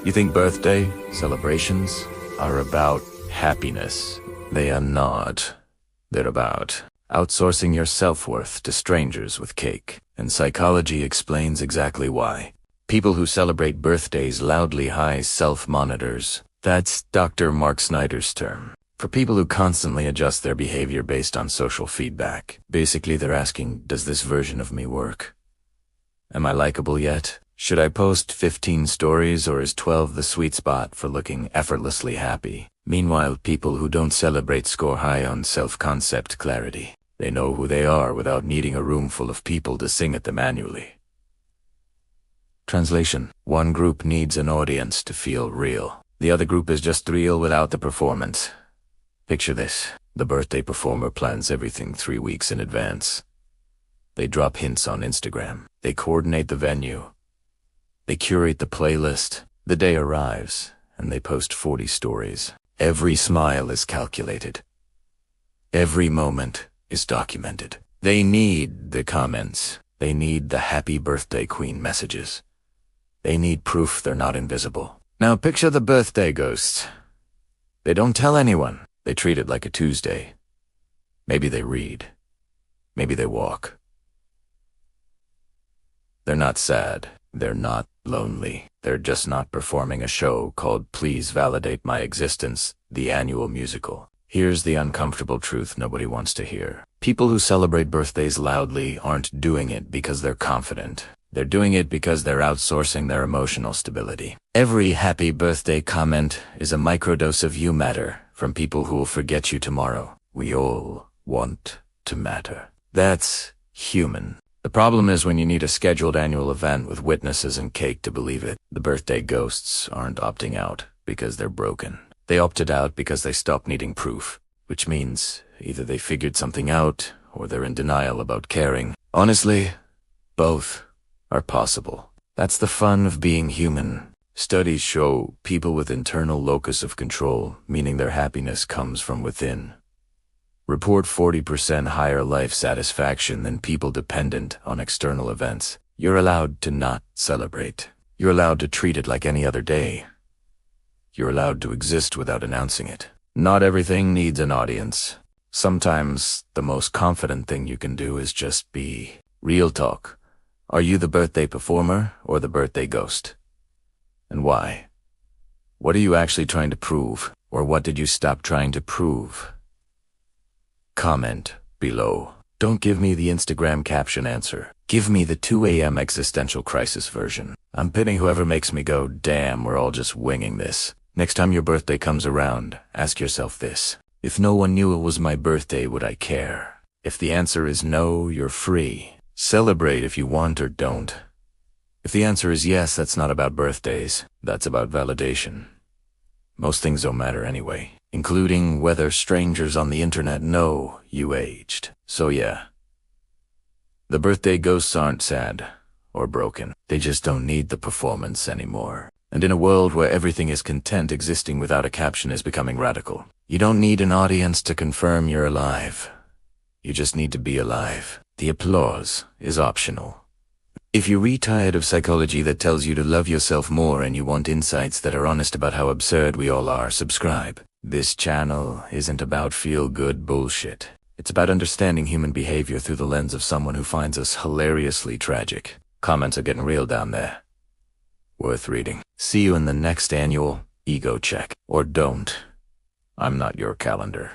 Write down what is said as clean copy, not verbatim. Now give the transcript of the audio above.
You think birthday celebrations are about happiness? They are not. They're about outsourcing your self-worth to strangers with cake. And psychology explains exactly why. People who celebrate birthdays loudly high self-monitors. That's Dr. Mark Snyder's term. For people who constantly adjust their behavior based on social feedback. Basically, they're asking, does this version of me work? Am I likable yet? Should I post 15 stories, or is 12 the sweet spot for looking effortlessly happy? Meanwhile, people who don't celebrate score high on self-concept clarity. They know who they are without needing a room full of people to sing at them annually. Translation: one group needs an audience to feel real. The other group is just real without the performance. Picture this. The birthday performer plans everything 3 weeks in advance. They drop hints on Instagram. They coordinate the venue. They curate the playlist. The day arrives, and they post 40 stories. Every smile is calculated. Every moment is documented. They need the comments. They need the happy birthday queen messages. They need proof they're not invisible. Now picture the birthday ghosts. They don't tell anyone. They treat it like a Tuesday. Maybe they read. Maybe they walk. They're not sad. They're not lonely. They're just not performing a show called Please Validate My Existence, the annual musical. Here's the uncomfortable truth nobody wants to hear. People who celebrate birthdays loudly aren't doing it because they're confident. They're doing it because they're outsourcing their emotional stability. Every happy birthday comment is a microdose of you matter from people who will forget you tomorrow. We all want to matter. That's human. The problem is when you need a scheduled annual event with witnesses and cake to believe it. The birthday ghosts aren't opting out because they're broken. They opted out because they stopped needing proof, which means either they figured something out or they're in denial about caring. Honestly, both are possible. That's the fun of being human. Studies show people with internal locus of control, meaning their happiness comes from within, report 40% higher life satisfaction than people dependent on external events. You're allowed to not celebrate. You're allowed to treat it like any other day. You're allowed to exist without announcing it. Not everything needs an audience. Sometimes the most confident thing you can do is just be. Real talk. Are you the birthday performer or the birthday ghost? And why? What are you actually trying to prove? Or what did you stop trying to prove? Comment below. Don't give me the Instagram caption answer. Give me the 2 a.m. existential crisis version. I'm pitting whoever makes me go, damn, we're all just winging this. Next time your birthday comes around, ask yourself this. If no one knew it was my birthday, would I care? If the answer is no, you're free. Celebrate if you want or don't. If the answer is yes, that's not about birthdays. That's about validation. Most things don't matter anyway, including whether strangers on the internet know you aged. So yeah, the birthday ghosts aren't sad or broken. They just don't need the performance anymore. And in a world where everything is content, existing without a caption is becoming radical. You don't need an audience to confirm you're alive. You just need to be alive. The applause is optional. If you're retired of psychology that tells you to love yourself more and you want insights that are honest about how absurd we all are, subscribe. This channel isn't about feel-good bullshit. It's about understanding human behavior through the lens of someone who finds us hilariously tragic. Comments are getting real down there. Worth reading. See you in the next annual ego check. Or don't. I'm not your calendar.